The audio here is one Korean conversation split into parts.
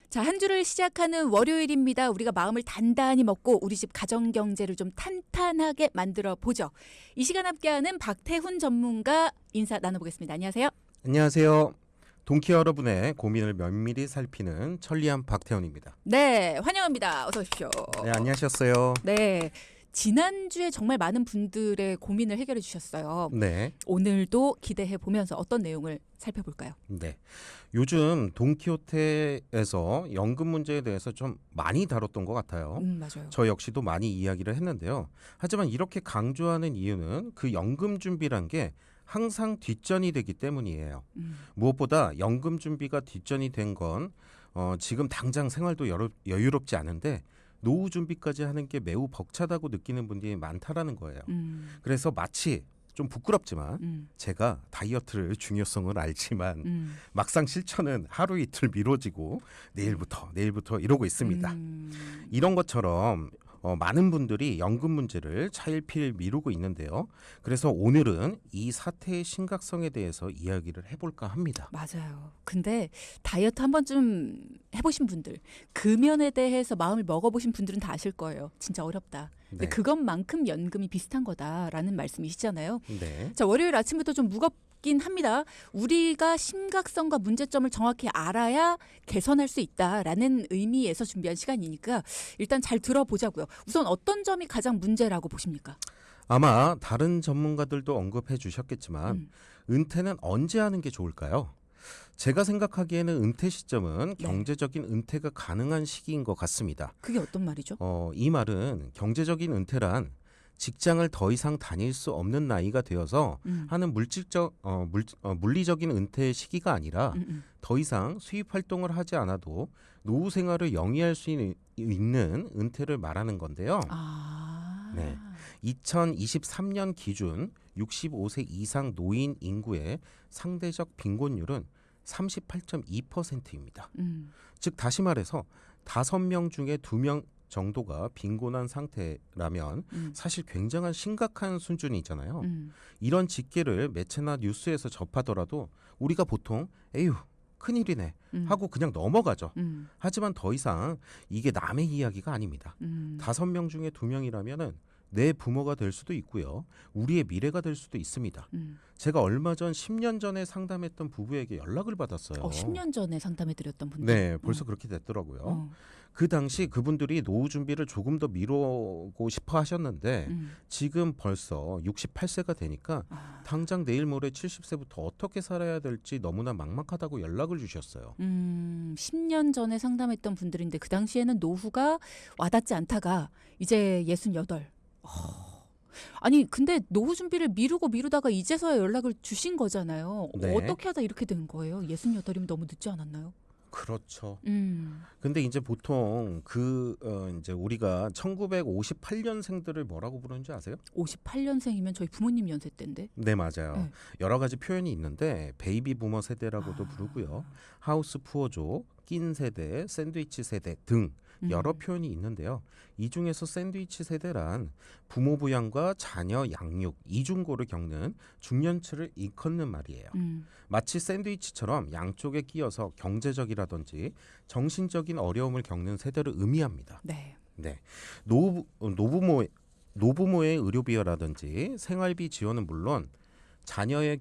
자, 한 주를 시작하는 월요일입니다. 우리가 마음을 단단히 먹고 우리 집 가정 경제를 좀 탄탄하게 만들어 보죠. 이 시간 함께하는 박태훈 전문가 인사 나눠보겠습니다. 안녕하세요. 안녕하세요. 동키 여러분의 고민을 면밀히 살피는 천리안 박태훈입니다. 네, 환영합니다. 어서 오십시오. 네, 안녕하셨어요. 네, 지난주에 정말 많은 분들의 고민을 해결해 주셨어요. 네. 오늘도 기대해 보면서 어떤 내용을 살펴볼까요? 네. 요즘 돈키호테에서 연금 문제에 대해서 좀 많이 다뤘던 것 같아요. 맞아요. 저 역시도 많이 이야기를 했는데요. 하지만 이렇게 강조하는 이유는 그 연금 준비란 게 항상 뒷전이 되기 때문이에요. 무엇보다 연금 준비가 뒷전이 된 건 지금 당장 생활도 여유롭지 않은데 노후 준비까지 하는 게 매우 벅차다고 느끼는 분들이 많다라는 거예요. 그래서 마치 좀 부끄럽지만 제가 다이어트를 중요성을 알지만 막상 실천은 하루 이틀 미뤄지고 내일부터 이러고 있습니다. 이런 것처럼 많은 분들이 연금 문제를 차일피일 미루고 있는데요. 그래서 오늘은 이 사태의 심각성에 대해서 이야기를 해볼까 합니다. 맞아요. 근데 다이어트 한 번쯤 해보신 분들, 금연에 대해서 마음을 먹어보신 분들은 다 아실 거예요. 진짜 어렵다. 근데 네. 그것만큼 연금이 비슷한 거다라는 말씀이시잖아요. 네. 자, 월요일 아침부터 좀 무겁긴 합니다. 우리가 심각성과 문제점을 정확히 알아야 개선할 수 있다라는 의미에서 준비한 시간이니까 일단 잘 들어보자고요. 우선 어떤 점이 가장 문제라고 보십니까? 아마 다른 전문가들도 언급해 주셨겠지만 은퇴는 언제 하는 게 좋을까요? 제가 생각하기에는 은퇴 시점은 네. 경제적인 은퇴가 가능한 시기인 것 같습니다. 그게 어떤 말이죠? 이 말은 경제적인 은퇴란 직장을 더 이상 다닐 수 없는 나이가 되어서 하는 물리적인 은퇴 시기가 아니라 더 이상 수입 활동을 하지 않아도 노후 생활을 영위할 수 있는 은퇴를 말하는 건데요. 네. 2023년 기준 65세 이상 노인 인구의 상대적 빈곤율은 38.2%입니다. 즉 다시 말해서 5명 중에 2명 정도가 빈곤한 상태라면 사실 굉장한 심각한 수준이잖아요. 이런 집계를 매체나 뉴스에서 접하더라도 우리가 보통 에휴 큰일이네 하고 그냥 넘어가죠. 하지만 더 이상 이게 남의 이야기가 아닙니다. 5명 중에 2명이라면은 내 부모가 될 수도 있고요. 우리의 미래가 될 수도 있습니다. 제가 얼마 전 10년 전에 상담했던 부부에게 연락을 받았어요. 10년 전에 상담해드렸던 분들. 네, 벌써 그렇게 됐더라고요. 그 당시 그분들이 노후 준비를 조금 더 미루고 싶어 하셨는데 지금 벌써 68세가 되니까 당장 내일 모레 70세부터 어떻게 살아야 될지 너무나 막막하다고 연락을 주셨어요. 10년 전에 상담했던 분들인데 그 당시에는 노후가 와닿지 않다가 이제 68. 아니 근데 노후 준비를 미루다가 이제서야 연락을 주신 거잖아요. 네. 어떻게 하다 이렇게 된 거예요? 68이면 너무 늦지 않았나요? 그렇죠. 음. 근데 이제 보통 이제 우리가 1958년생들을 뭐라고 부르는지 아세요? 58년생이면 저희 부모님 연세 때인데. 네, 맞아요. 네. 여러 가지 표현이 있는데 베이비 부머 세대라고도 부르고요. 하우스 푸어족, 낀 세대, 샌드위치 세대 등 여러 표현이 있는데요. 이 중에서 샌드위치 세대란 부모 부양과 자녀 양육, 이중고를 겪는 중년층을 일컫는 말이에요. 마치 샌드위치처럼 양쪽에 끼어서 경제적이라든지 정신적인 어려움을 겪는 세대를 의미합니다. 네. 네. 노부모의 의료비라든지 생활비 지원은 물론 자녀의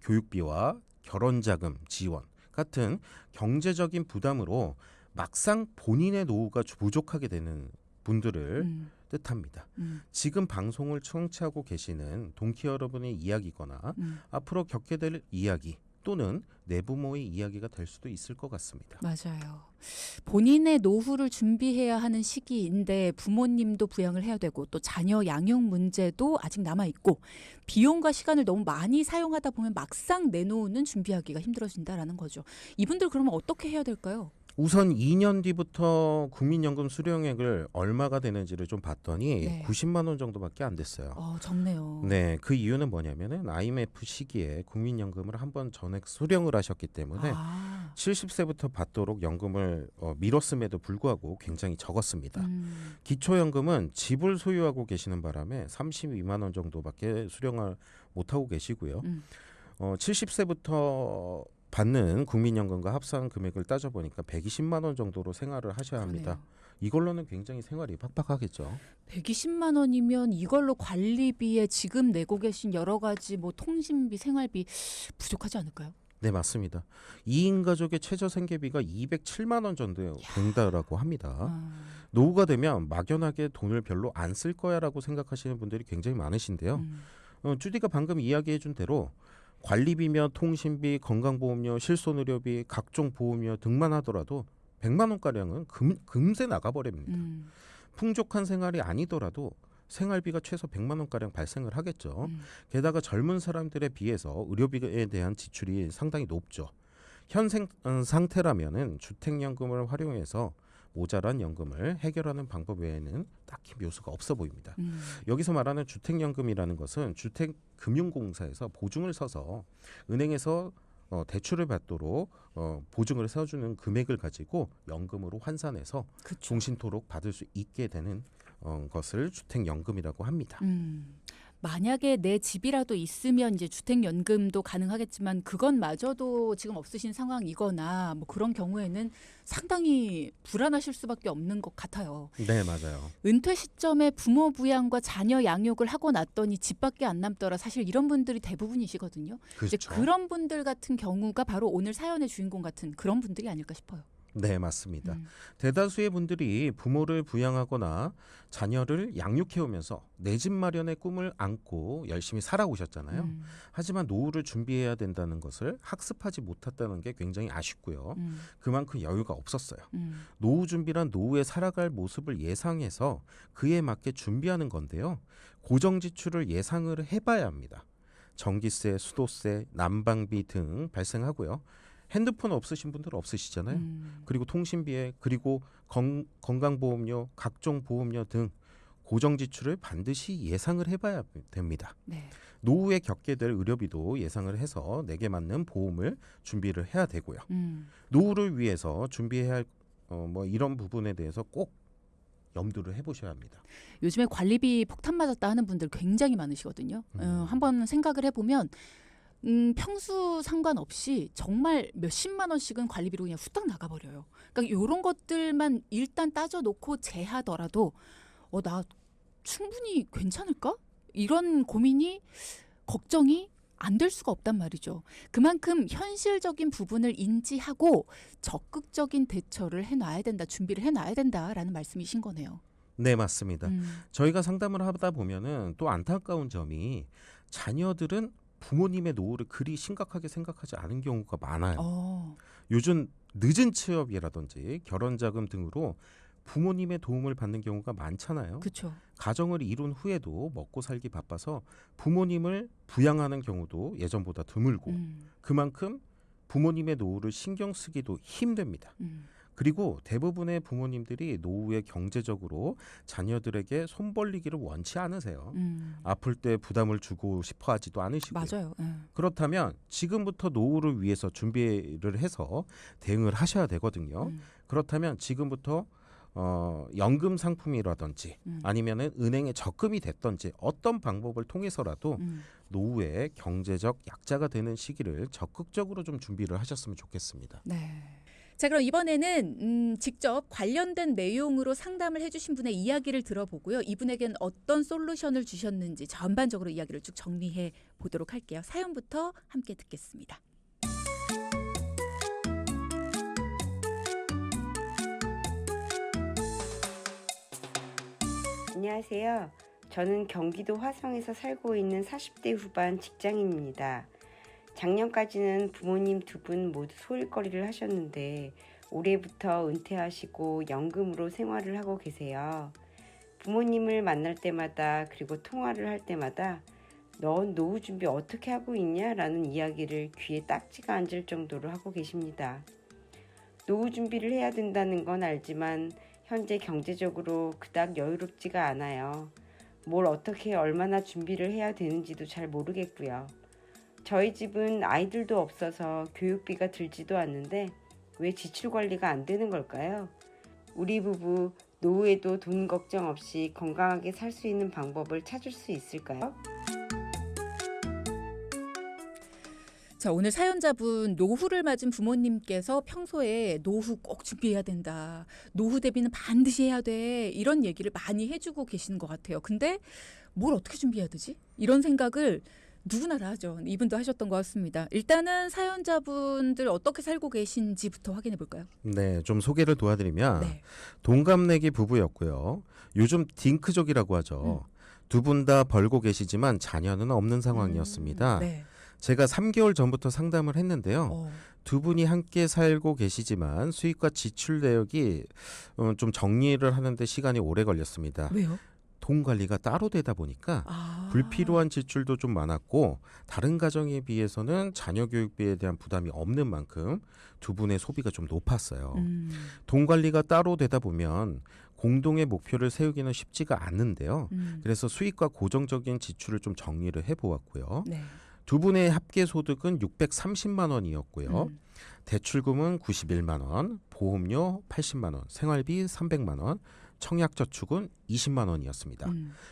교육비와 결혼자금 지원 같은 경제적인 부담으로 막상 본인의 노후가 부족하게 되는 분들을 뜻합니다. 지금 방송을 청취하고 계시는 동키 여러분의 이야기거나 앞으로 겪게 될 이야기 또는 내부모의 이야기가 될 수도 있을 것 같습니다. 맞아요. 본인의 노후를 준비해야 하는 시기인데 부모님도 부양을 해야 되고 또 자녀 양육 문제도 아직 남아있고 비용과 시간을 너무 많이 사용하다 보면 막상 내놓는 준비하기가 힘들어진다라는 거죠. 이분들 그러면 어떻게 해야 될까요? 우선 2년 뒤부터 국민연금 수령액을 얼마가 되는지를 좀 봤더니 네. 90만 원 정도밖에 안 됐어요. 적네요. 네, 그 이유는 뭐냐면은 IMF 시기에 국민연금을 한번 전액 수령을 하셨기 때문에 70세부터 받도록 연금을 미뤘음에도 불구하고 굉장히 적었습니다. 기초연금은 집을 소유하고 계시는 바람에 32만 원 정도밖에 수령을 못하고 계시고요. 70세부터 받는 국민연금과 합산 금액을 따져보니까 120만 원 정도로 생활을 하셔야 합니다. 그러네요. 이걸로는 굉장히 생활이 팍팍하겠죠. 120만 원이면 이걸로 관리비에 지금 내고 계신 여러 가지 뭐 통신비, 생활비 부족하지 않을까요? 네, 맞습니다. 2인 가족의 최저 생계비가 207만 원 정도 된다라고 합니다. 아, 노후가 되면 막연하게 돈을 별로 안 쓸 거야라고 생각하시는 분들이 굉장히 많으신데요. 주디가 방금 이야기해준 대로 관리비며 통신비, 건강보험료, 실손의료비, 각종 보험료 등만 하더라도 100만 원가량은 금세 나가버립니다. 풍족한 생활이 아니더라도 생활비가 최소 100만 원가량 발생을 하겠죠. 게다가 젊은 사람들에 비해서 의료비에 대한 지출이 상당히 높죠. 현 상태라면은 주택연금을 활용해서 모자란 연금을 해결하는 방법 외에는 딱히 묘수가 없어 보입니다. 여기서 말하는 주택연금이라는 것은 주택금융공사에서 보증을 서서 은행에서 대출을 받도록 보증을 서주는 금액을 가지고 연금으로 환산해서 그쵸. 종신토록 받을 수 있게 되는 것을 주택연금이라고 합니다. 만약에 내 집이라도 있으면 이제 주택연금도 가능하겠지만 그것마저도 지금 없으신 상황이거나 뭐 그런 경우에는 상당히 불안하실 수밖에 없는 것 같아요. 네, 맞아요. 은퇴 시점에 부모 부양과 자녀 양육을 하고 났더니 집밖에 안 남더라. 사실 이런 분들이 대부분이시거든요. 이제 그렇죠. 그런 분들 같은 경우가 바로 오늘 사연의 주인공 같은 그런 분들이 아닐까 싶어요. 네, 맞습니다. 음. 대다수의 분들이 부모를 부양하거나 자녀를 양육해오면서 내 집 마련의 꿈을 안고 열심히 살아오셨잖아요. 하지만 노후를 준비해야 된다는 것을 학습하지 못했다는 게 굉장히 아쉽고요. 그만큼 여유가 없었어요. 노후 준비란 노후에 살아갈 모습을 예상해서 그에 맞게 준비하는 건데요. 고정 지출을 예상을 해봐야 합니다. 전기세, 수도세, 난방비 등 발생하고요. 핸드폰 없으신 분들 없으시잖아요. 그리고 통신비에 그리고 건강보험료, 각종 보험료 등 고정 지출을 반드시 예상을 해봐야 됩니다. 네. 노후에 겪게 될 의료비도 예상을 해서 내게 맞는 보험을 준비를 해야 되고요. 노후를 위해서 준비해야 할 뭐 이런 부분에 대해서 꼭 염두를 해보셔야 합니다. 요즘에 관리비 폭탄 맞았다 하는 분들 굉장히 많으시거든요. 한번 생각을 해보면 평수 상관없이 정말 몇십만 원씩은 관리비로 그냥 후딱 나가버려요. 그러니까 이런 것들만 일단 따져놓고 제하더라도 나 충분히 괜찮을까? 이런 고민이 걱정이 안 될 수가 없단 말이죠. 그만큼 현실적인 부분을 인지하고 적극적인 대처를 해놔야 된다, 준비를 해놔야 된다라는 말씀이신 거네요. 네, 맞습니다. 저희가 상담을 하다 보면은 또 안타까운 점이 자녀들은 부모님의 노후를 그리 심각하게 생각하지 않은 경우가 많아요. 요즘 늦은 취업이라든지 결혼자금 등으로 부모님의 도움을 받는 경우가 많잖아요. 그렇죠. 가정을 이룬 후에도 먹고 살기 바빠서 부모님을 부양하는 경우도 예전보다 드물고 그만큼 부모님의 노후를 신경 쓰기도 힘듭니다. 그리고 대부분의 부모님들이 노후에 경제적으로 자녀들에게 손 벌리기를 원치 않으세요. 아플 때 부담을 주고 싶어 하지도 않으시고요. 맞아요. 그렇다면 지금부터 노후를 위해서 준비를 해서 대응을 하셔야 되거든요. 그렇다면 지금부터 연금 상품이라든지 아니면은 은행에 적금이 됐든지 어떤 방법을 통해서라도 노후에 경제적 약자가 되는 시기를 적극적으로 좀 준비를 하셨으면 좋겠습니다. 네. 자, 그럼 이번에는 직접 관련된 내용으로 상담을 해주신 분의 이야기를 들어보고요. 이분에겐 어떤 솔루션을 주셨는지 전반적으로 이야기를 쭉 정리해 보도록 할게요. 사연부터 함께 듣겠습니다. 안녕하세요. 저는 경기도 화성에서 살고 있는 40대 후반 직장인입니다. 작년까지는 부모님 두 분 모두 소일거리를 하셨는데 올해부터 은퇴하시고 연금으로 생활을 하고 계세요. 부모님을 만날 때마다 그리고 통화를 할 때마다 넌 노후 준비 어떻게 하고 있냐? 라는 이야기를 귀에 딱지가 앉을 정도로 하고 계십니다. 노후 준비를 해야 된다는 건 알지만 현재 경제적으로 그닥 여유롭지가 않아요. 뭘 어떻게 얼마나 준비를 해야 되는지도 잘 모르겠고요. 저희 집은 아이들도 없어서 교육비가 들지도 않는데 왜 지출 관리가 안 되는 걸까요? 우리 부부 노후에도 돈 걱정 없이 건강하게 살 수 있는 방법을 찾을 수 있을까요? 자, 오늘 사연자분 노후를 맞은 부모님께서 평소에 노후 꼭 준비해야 된다. 노후 대비는 반드시 해야 돼. 이런 얘기를 많이 해주고 계시는 것 같아요. 근데 뭘 어떻게 준비해야 되지? 이런 생각을 누구나 다 하죠. 이분도 하셨던 것 같습니다. 일단은 사연자분들 어떻게 살고 계신지부터 확인해 볼까요? 네, 좀 소개를 도와드리면 네. 동갑내기 부부였고요. 요즘 딩크족이라고 하죠. 두 분 다 벌고 계시지만 자녀는 없는 상황이었습니다. 네. 제가 3개월 전부터 상담을 했는데요. 어. 두 분이 함께 살고 계시지만 수입과 지출 내역이 좀 정리를 하는데 시간이 오래 걸렸습니다. 왜요? 돈 관리가 따로 되다 보니까 아. 불필요한 지출도 좀 많았고 다른 가정에 비해서는 자녀 교육비에 대한 부담이 없는 만큼 두 분의 소비가 좀 높았어요. 돈 관리가 따로 되다 보면 공동의 목표를 세우기는 쉽지가 않는데요. 그래서 수입과 고정적인 지출을 좀 정리를 해보았고요. 네. 두 분의 합계 소득은 630만 원이었고요. 대출금은 91만 원, 보험료 80만 원, 생활비 300만 원, 청약저축은 20만 원이었습니다.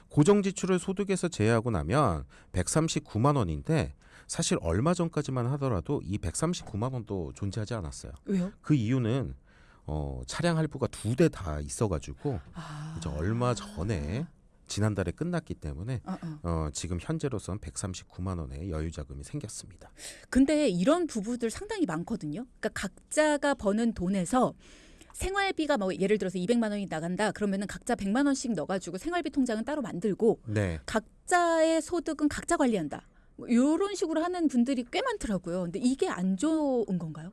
고정 지출을 소득에서 제외하고 나면 139만 원인데 사실 얼마 전까지만 하더라도 이 139만 원도 존재하지 않았어요. 왜요? 그 이유는 차량 할부가 2대 다 있어가지고 아. 이제 얼마 전에 지난달에 끝났기 때문에 어. 지금 현재로서는 139만 원의 여유 자금이 생겼습니다. 근데 이런 부부들 상당히 많거든요. 그러니까 각자가 버는 돈에서 생활비가 뭐 예를 들어서 200만 원이 나간다. 그러면은 각자 100만 원씩 넣어가지고 생활비 통장은 따로 만들고 네. 각자의 소득은 각자 관리한다. 뭐 이런 식으로 하는 분들이 꽤 많더라고요. 근데 이게 안 좋은 건가요?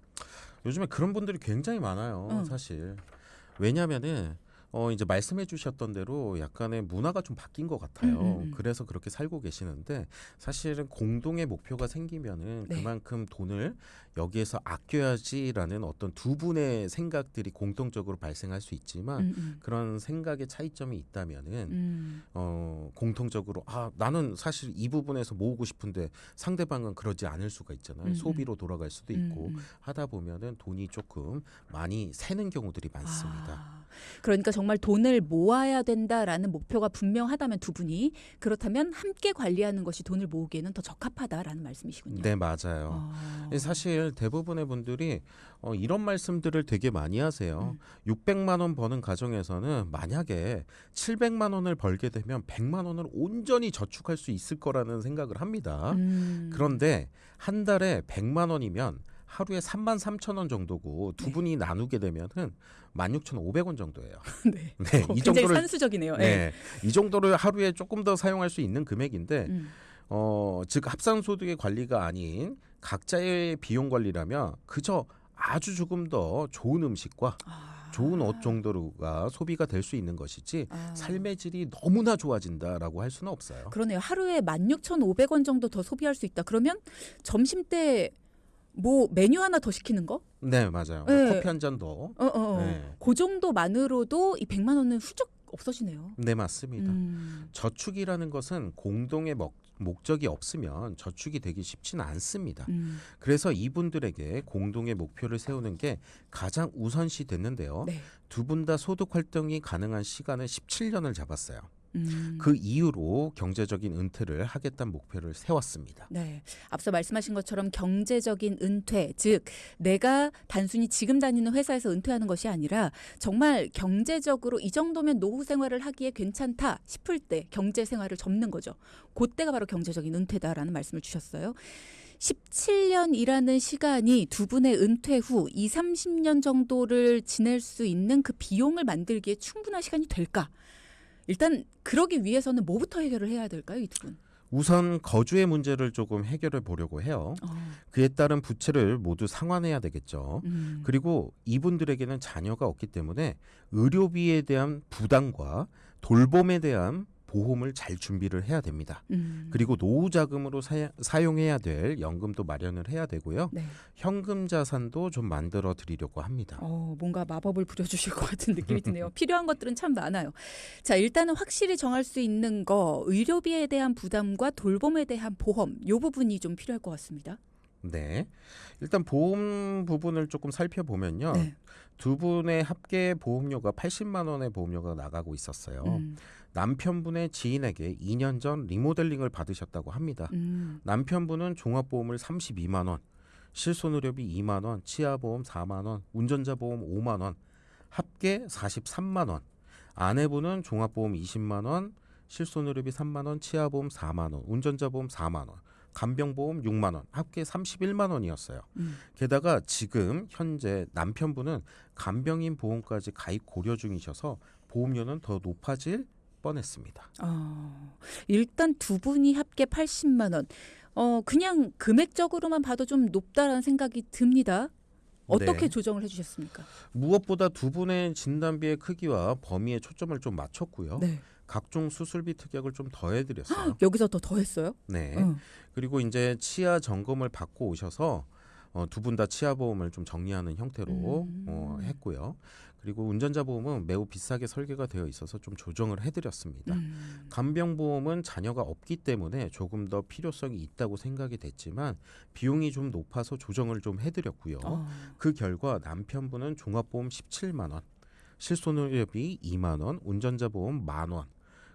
요즘에 그런 분들이 굉장히 많아요. 사실. 왜냐하면은 이제 말씀해 주셨던 대로 약간의 문화가 좀 바뀐 것 같아요. 그래서 그렇게 살고 계시는데 사실은 공동의 목표가 생기면은 네. 그만큼 돈을 여기에서 아껴야지라는 어떤 두 분의 생각들이 공통적으로 발생할 수 있지만 그런 생각의 차이점이 있다면은 공통적으로 나는 사실 이 부분에서 모으고 싶은데 상대방은 그러지 않을 수가 있잖아요. 소비로 돌아갈 수도 있고 하다 보면은 돈이 조금 많이 새는 경우들이 많습니다. 그러니까 정말 돈을 모아야 된다라는 목표가 분명하다면 두 분이 그렇다면 함께 관리하는 것이 돈을 모으기에는 더 적합하다라는 말씀이시군요. 네, 맞아요. 사실 대부분의 분들이 이런 말씀들을 되게 많이 하세요. 600만 원 버는 가정에서는 만약에 700만 원을 벌게 되면 100만 원을 온전히 저축할 수 있을 거라는 생각을 합니다. 그런데 한 달에 100만 원이면 하루에 33,000원 정도고 두 분이 나누게 되면은 16,500원 정도예요. 네. 네, 이 굉장히 정도를 산수적이네요. 네, 이 정도를 하루에 조금 더 사용할 수 있는 금액인데 즉 합산소득의 관리가 아닌 각자의 비용 관리라면 그저 아주 조금 더 좋은 음식과 좋은 옷 정도가 소비가 될 수 있는 것이지 삶의 질이 너무나 좋아진다라고 할 수는 없어요. 그러네요. 하루에 16,500원 정도 더 소비할 수 있다. 그러면 점심 때 뭐 메뉴 하나 더 시키는 거? 네, 맞아요. 네. 커피 한 잔 더. 네. 그 정도만으로도 이 100만 원은 훌쩍 없어지네요. 네, 맞습니다. 저축이라는 것은 공동의 목적이 없으면 저축이 되기 쉽지는 않습니다. 그래서 이분들에게 공동의 목표를 세우는 게 가장 우선시 됐는데요. 네. 두 분 다 소득 활동이 가능한 시간은 17년을 잡았어요. 그 이후로 경제적인 은퇴를 하겠다는 목표를 세웠습니다. 네. 앞서 말씀하신 것처럼 경제적인 은퇴, 즉 내가 단순히 지금 다니는 회사에서 은퇴하는 것이 아니라 정말 경제적으로 이 정도면 노후 생활을 하기에 괜찮다 싶을 때 경제 생활을 접는 거죠. 그때가 바로 경제적인 은퇴다라는 말씀을 주셨어요. 17년이라는 시간이 두 분의 은퇴 후 2, 30년 정도를 지낼 수 있는 그 비용을 만들기에 충분한 시간이 될까? 일단 그러기 위해서는 뭐부터 해결을 해야 될까요, 이 두 분? 우선 거주의 문제를 조금 해결해 보려고 해요. 그에 따른 부채를 모두 상환해야 되겠죠. 그리고 이분들에게는 자녀가 없기 때문에 의료비에 대한 부담과 돌봄에 대한 보험을 잘 준비를 해야 됩니다. 그리고 노후 자금으로 사용해야 될 연금도 마련을 해야 되고요. 네. 현금 자산도 좀 만들어 드리려고 합니다. 뭔가 마법을 부려주실 것 같은 느낌이 드네요. 필요한 것들은 참 많아요. 자, 일단은 확실히 정할 수 있는 거 의료비에 대한 부담과 돌봄에 대한 보험 이 부분이 좀 필요할 것 같습니다. 네, 일단 보험 부분을 조금 살펴보면요. 네. 두 분의 합계 보험료가 80만 원의 보험료가 나가고 있었어요. 남편분의 지인에게 2년 전 리모델링을 받으셨다고 합니다. 남편분은 종합보험을 32만 원, 실손의료비 2만 원, 치아보험 4만 원, 운전자 보험 5만 원, 합계 43만 원. 아내분은 종합보험 20만 원, 실손의료비 3만 원, 치아보험 4만 원, 운전자 보험 4만 원, 간병보험 6만 원, 합계 31만 원이었어요. 게다가 지금 현재 남편분은 간병인 보험까지 가입 고려 중이셔서 보험료는 더 높아질 뻔했습니다. 일단 두 분이 합계 80만 원. 그냥 금액적으로만 봐도 좀 높다라는 생각이 듭니다. 어떻게 네. 조정을 해주셨습니까? 무엇보다 두 분의 진단비의 크기와 범위에 초점을 좀 맞췄고요. 네. 각종 수술비 특약을 좀 더해드렸어요. 여기서 더 더했어요? 네. 응. 그리고 이제 치아 점검을 받고 오셔서 두 분 다 치아 보험을 좀 정리하는 형태로 했고요. 그리고 운전자 보험은 매우 비싸게 설계가 되어 있어서 좀 조정을 해드렸습니다. 간병 보험은 자녀가 없기 때문에 조금 더 필요성이 있다고 생각이 됐지만 비용이 좀 높아서 조정을 좀 해드렸고요. 그 결과 남편분은 종합보험 17만 원, 실손의료비 2만 원, 운전자 보험 1만 원,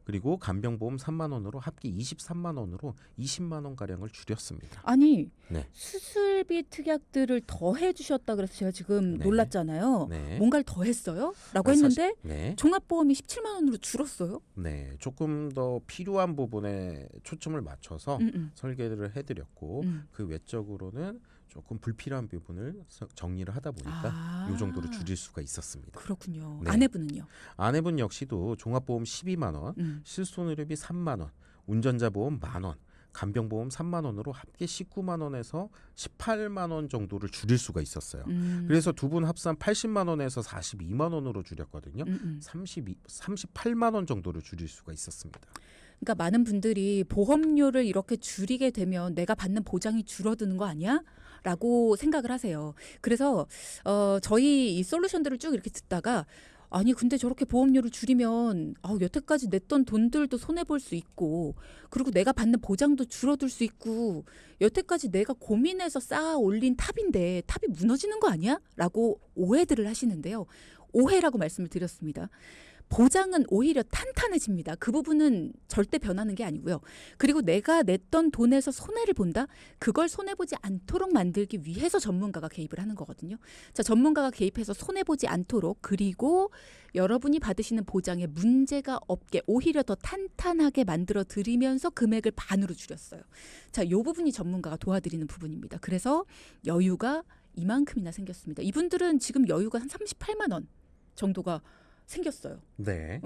그리고 간병보험 3만 원으로 합계 23만 원으로 20만 원 가량을 줄였습니다. 아니 네. 수술비 특약들을 더 해주셨다 그래서 제가 지금 네. 놀랐잖아요. 네. 뭔가를 더 했어요? 라고 아, 했는데 네. 종합보험이 17만 원으로 줄었어요? 네. 조금 더 필요한 부분에 초점을 맞춰서 설계를 해드렸고 그 외적으로는 조금 불필요한 부분을 정리를 하다 보니까 이 정도로 줄일 수가 있었습니다. 그렇군요. 네. 아내분은요? 아내분 역시도 종합보험 12만 원, 실손의료비 3만 원, 운전자 보험 1만 원, 간병보험 3만 원으로 합계 19만 원에서 18만 원 정도를 줄일 수가 있었어요. 그래서 두 분 합산 80만 원에서 42만 원으로 줄였거든요. 38만 원 정도를 줄일 수가 있었습니다. 그러니까 많은 분들이 보험료를 이렇게 줄이게 되면 내가 받는 보장이 줄어드는 거 아니야? 라고 생각을 하세요. 그래서 저희 이 솔루션들을 쭉 이렇게 듣다가 아니 근데 저렇게 보험료를 줄이면 여태까지 냈던 돈들도 손해볼 수 있고 그리고 내가 받는 보장도 줄어들 수 있고 여태까지 내가 고민해서 쌓아 올린 탑인데 탑이 무너지는 거 아니야? 라고 오해들을 하시는데요. 오해라고 말씀을 드렸습니다. 보장은 오히려 탄탄해집니다. 그 부분은 절대 변하는 게 아니고요. 그리고 내가 냈던 돈에서 손해를 본다? 그걸 손해보지 않도록 만들기 위해서 전문가가 개입을 하는 거거든요. 자, 전문가가 개입해서 손해보지 않도록 그리고 여러분이 받으시는 보장에 문제가 없게 오히려 더 탄탄하게 만들어 드리면서 금액을 반으로 줄였어요. 자, 이 부분이 전문가가 도와드리는 부분입니다. 그래서 여유가 이만큼이나 생겼습니다. 이분들은 지금 여유가 한 38만 원 정도가 생겼어요. 네.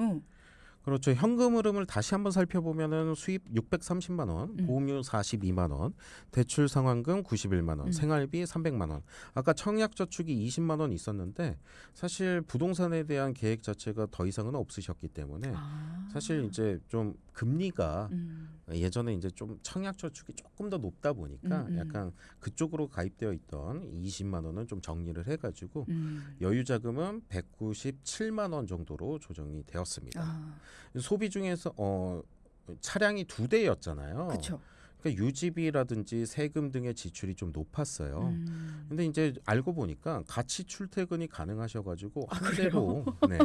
그렇죠. 현금 흐름을 다시 한번 살펴보면은 수입 630만 원, 보험료 42만 원, 대출 상환금 91만 원, 생활비 300만 원. 아까 청약저축이 20만 원 있었는데 사실 부동산에 대한 계획 자체가 더 이상은 없으셨기 때문에 사실 이제 좀 금리가 예전에 이제 좀 청약저축이 조금 더 높다 보니까 약간 그쪽으로 가입되어 있던 20만 원은 좀 정리를 해가지고 여유자금은 197만 원 정도로 조정이 되었습니다. 소비 중에서 차량이 2대였잖아요. 그렇죠. 그러니까 유지비라든지 세금 등의 지출이 좀 높았어요. 근데 이제 알고 보니까 같이 출퇴근이 가능하셔가지고 한 대로 네,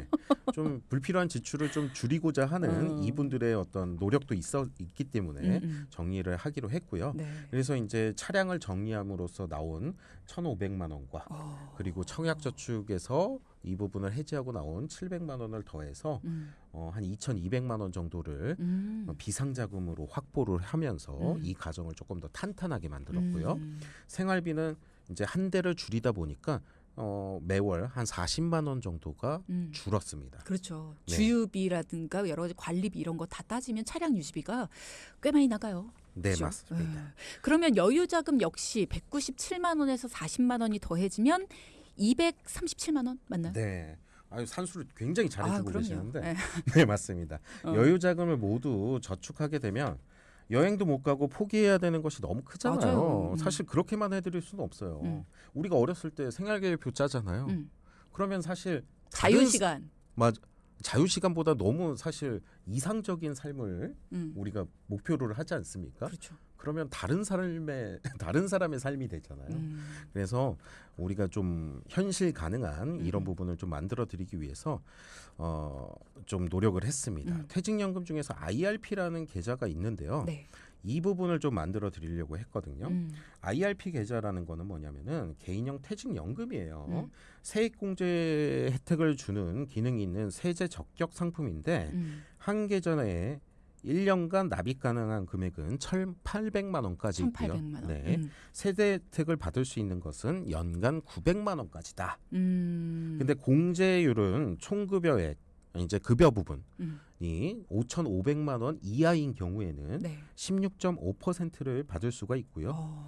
좀 불필요한 지출을 좀 줄이고자 하는 이분들의 어떤 노력도 있기 때문에 정리를 하기로 했고요. 네. 그래서 이제 차량을 정리함으로써 나온 1,500만 원과 그리고 청약저축에서 이 부분을 해지하고 나온 700만 원을 더해서 한 2,200만 원 정도를 비상자금으로 확보를 하면서 이 가정을 조금 더 탄탄하게 만들었고요. 생활비는 이제 한 대를 줄이다 보니까 매월 한 40만 원 정도가 줄었습니다. 그렇죠. 네. 주유비라든가 여러 가지 관리비 이런 거 다 따지면 차량 유지비가 꽤 많이 나가요. 네, 그렇죠? 맞습니다. 그러면 여유자금 역시 197만 원에서 40만 원이 더해지면 237만 원 맞나요? 네. 아유 산수를 굉장히 잘해주고 그럼요. 계시는데 네. 네 맞습니다. 여유자금을 모두 저축하게 되면 여행도 못 가고 포기해야 되는 것이 너무 크잖아요. 맞아요. 사실 그렇게만 해드릴 수는 없어요. 우리가 어렸을 때 생활계획표 짜잖아요. 그러면 사실 자유시간. 맞아. 자유시간보다 너무 사실 이상적인 삶을 우리가 목표를 하지 않습니까? 그렇죠. 그러면 다른 사람의 삶이 되잖아요. 그래서 우리가 좀 현실 가능한 이런 부분을 좀 만들어 드리기 위해서 좀 노력을 했습니다. 퇴직연금 중에서 IRP라는 계좌가 있는데요. 네. 이 부분을 좀 만들어 드리려고 했거든요. IRP 계좌라는 거는 뭐냐면은 개인형 퇴직연금이에요. 세액공제 혜택을 주는 기능이 있는 세제 적격 상품인데 한 계좌에 1년간 납입 가능한 금액은 1,800만 원까지 있고요. 1,800만 원. 네. 세대 혜택을 받을 수 있는 것은 연간 900만 원까지다. 근데 공제율은 총급여액 이제 급여 부분이 5,500만 원 이하인 경우에는 네. 16.5%를 받을 수가 있고요.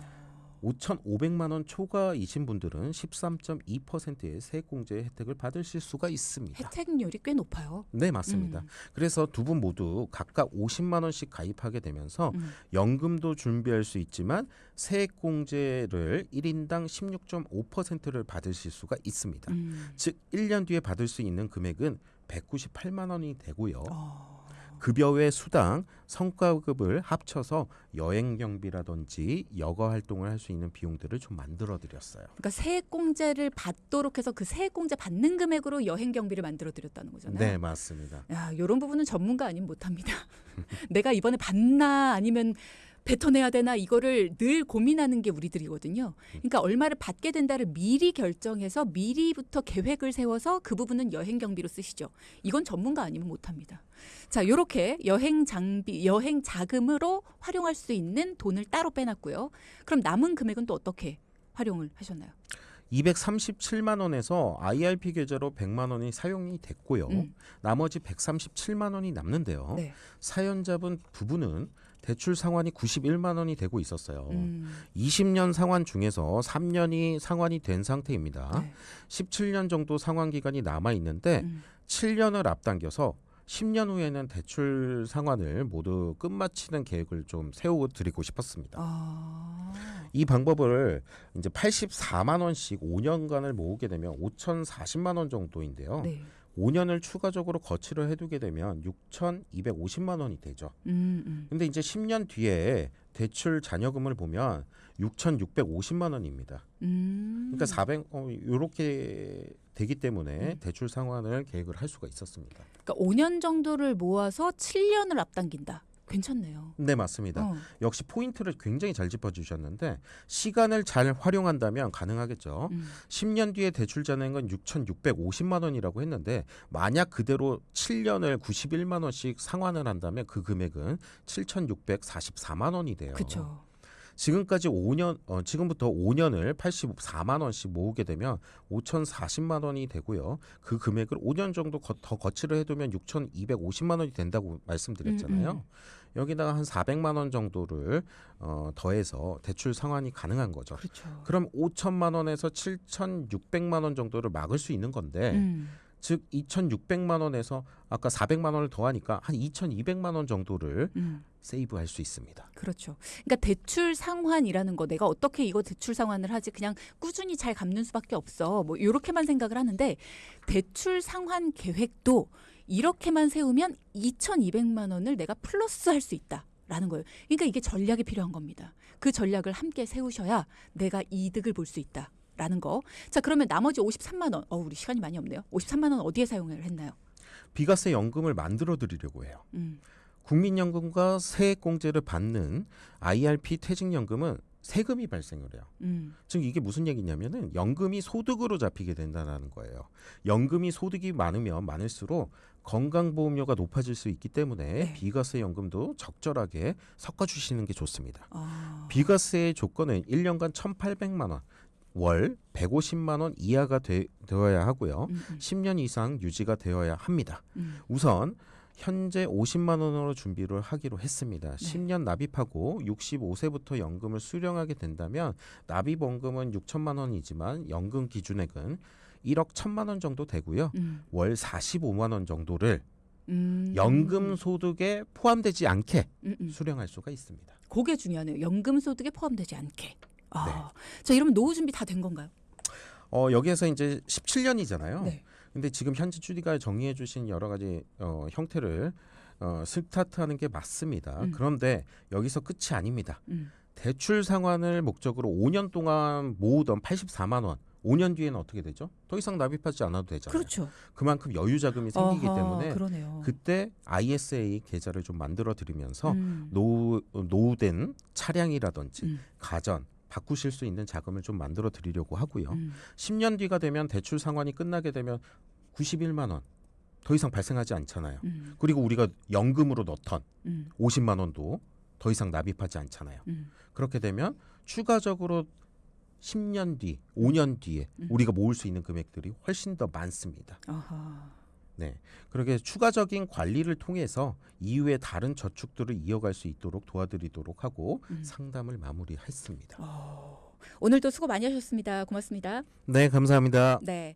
5,500만 원 초과이신 분들은 13.2%의 세액공제 혜택을 받으실 수가 있습니다. 혜택률이 꽤 높아요. 네, 맞습니다. 그래서 두 분 모두 각각 50만 원씩 가입하게 되면서 연금도 준비할 수 있지만 세액공제를 1인당 16.5%를 받으실 수가 있습니다. 즉 1년 뒤에 받을 수 있는 금액은 198만 원이 되고요. 급여 외 수당, 성과급을 합쳐서 여행 경비라든지 여가 활동을 할 수 있는 비용들을 좀 만들어 드렸어요. 그러니까 세액공제를 받도록 해서 그 세액공제 받는 금액으로 여행 경비를 만들어 드렸다는 거잖아요. 네, 맞습니다. 야, 이런 부분은 전문가 아니면 못합니다. 내가 이번에 받나 아니면 뱉어내야 되나 이거를 늘 고민하는 게 우리들이거든요. 그러니까 얼마를 받게 된다를 미리 결정해서 미리부터 계획을 세워서 그 부분은 여행 경비로 쓰시죠. 이건 전문가 아니면 못합니다. 자, 이렇게 여행 장비, 여행 자금으로 활용할 수 있는 돈을 따로 빼놨고요. 그럼 남은 금액은 또 어떻게 활용을 하셨나요? 237만 원에서 IRP 계좌로 100만 원이 사용이 됐고요. 나머지 137만 원이 남는데요. 네. 사연자분 부부는 대출 상환이 91만 원이 되고 있었어요. 20년 상환 중에서 3년이 상환이 된 상태입니다. 네. 17년 정도 상환 기간이 남아 있는데 7년을 앞당겨서 10년 후에는 대출 상환을 모두 끝마치는 계획을 좀 세워드리고 싶었습니다. 이 방법을 이제 84만 원씩 5년간을 모으게 되면 5,040만 원 정도인데요. 네. 5년을 추가적으로 거치를 해두게 되면 6,250만 원이 되죠. 근데 이제 10년 뒤에 대출 잔여금을 보면 6,650만 원입니다. 그러니까 400 이렇게 되기 때문에 대출 상환을 계획을 할 수가 있었습니다. 그러니까 5년 정도를 모아서 7년을 앞당긴다. 괜찮네요. 네, 맞습니다. 역시 포인트를 굉장히 잘 짚어주셨는데 시간을 잘 활용한다면 가능하겠죠. 10년 뒤에 대출 잔액은 6,650만 원이라고 했는데 만약 그대로 7년을 91만 원씩 상환을 한다면 그 금액은 7,644만 원이 돼요. 그렇죠. 지금까지 5년 지금부터 5년을 84만 원씩 모으게 되면 5,040만 원이 되고요. 그 금액을 5년 정도 더 거치를 해두면 6,250만 원이 된다고 말씀드렸잖아요. 여기다가 한 400만 원 정도를 더해서 대출 상환이 가능한 거죠. 그렇죠. 그럼 5천만 원에서 7,600만 원 정도를 막을 수 있는 건데 즉 2,600만 원에서 아까 400만 원을 더하니까 한 2,200만 원 정도를 세이브할 수 있습니다. 그렇죠. 그러니까 대출 상환이라는 거 내가 어떻게 이거 대출 상환을 하지 그냥 꾸준히 잘 갚는 수밖에 없어. 뭐 이렇게만 생각을 하는데 대출 상환 계획도 이렇게만 세우면 2,200만 원을 내가 플러스할 수 있다라는 거예요. 그러니까 이게 전략이 필요한 겁니다. 그 전략을 함께 세우셔야 내가 이득을 볼 수 있다. 라는 거. 자, 그러면 나머지 53만 원. 우리 시간이 많이 없네요. 53만 원 어디에 사용을 했나요? 비과세 연금을 만들어 드리려고 해요. 국민연금과 세액공제를 받는 IRP 퇴직연금은 세금이 발생을 해요. 즉 이게 무슨 얘기냐면은 연금이 소득으로 잡히게 된다는 거예요. 연금이 소득이 많으면 많을수록 건강보험료가 높아질 수 있기 때문에 네. 비과세 연금도 적절하게 섞어주시는 게 좋습니다. 비과세의 조건은 1년간 1,800만 원. 월 150만 원 이하가 되어야 하고요. 10년 이상 유지가 되어야 합니다. 우선 현재 50만 원으로 준비를 하기로 했습니다. 10년 납입하고 65세부터 연금을 수령하게 된다면 납입원금은 6천만 원이지만 연금 기준액은 1억 1천만 원 정도 되고요. 월 45만 원 정도를 연금 소득에 포함되지 않게 수령할 수가 있습니다. 그게 중요하네요. 연금 소득에 포함되지 않게. 자, 이러면 노후 준비 다 된 건가요? 여기에서 이제 17년이잖아요. 네. 근데 지금 현재 주디가 정리해 주신 여러 가지 형태를 스타트하는 게 맞습니다. 음. 그런데 여기서 끝이 아닙니다. 음. 대출 상환을 목적으로 5년 동안 모으던 84만 원 5년 뒤에는 어떻게 되죠? 더 이상 납입하지 않아도 되잖아요. 그렇죠. 그만큼 여유 자금이 생기기 어허, 때문에 그러네요. 그때 ISA 계좌를 좀 만들어 드리면서 음. 노후된 차량이라든지 음. 가전 바꾸실 수 있는 자금을 좀 만들어 드리려고 하고요. 음. 10년 뒤가 되면 대출 상환이 끝나게 되면 91만 원 더 이상 발생하지 않잖아요. 음. 그리고 우리가 연금으로 넣던 음. 50만 원도 더 이상 납입하지 않잖아요. 음. 그렇게 되면 추가적으로 10년 뒤, 5년 뒤에 우리가 모을 수 있는 금액들이 훨씬 더 많습니다. 아하. 네, 그렇게 추가적인 관리를 통해서 이후에 다른 저축들을 이어갈 수 있도록 도와드리도록 하고 상담을 마무리했습니다. 오늘도 수고 많이 하셨습니다. 고맙습니다. 네, 감사합니다. 네.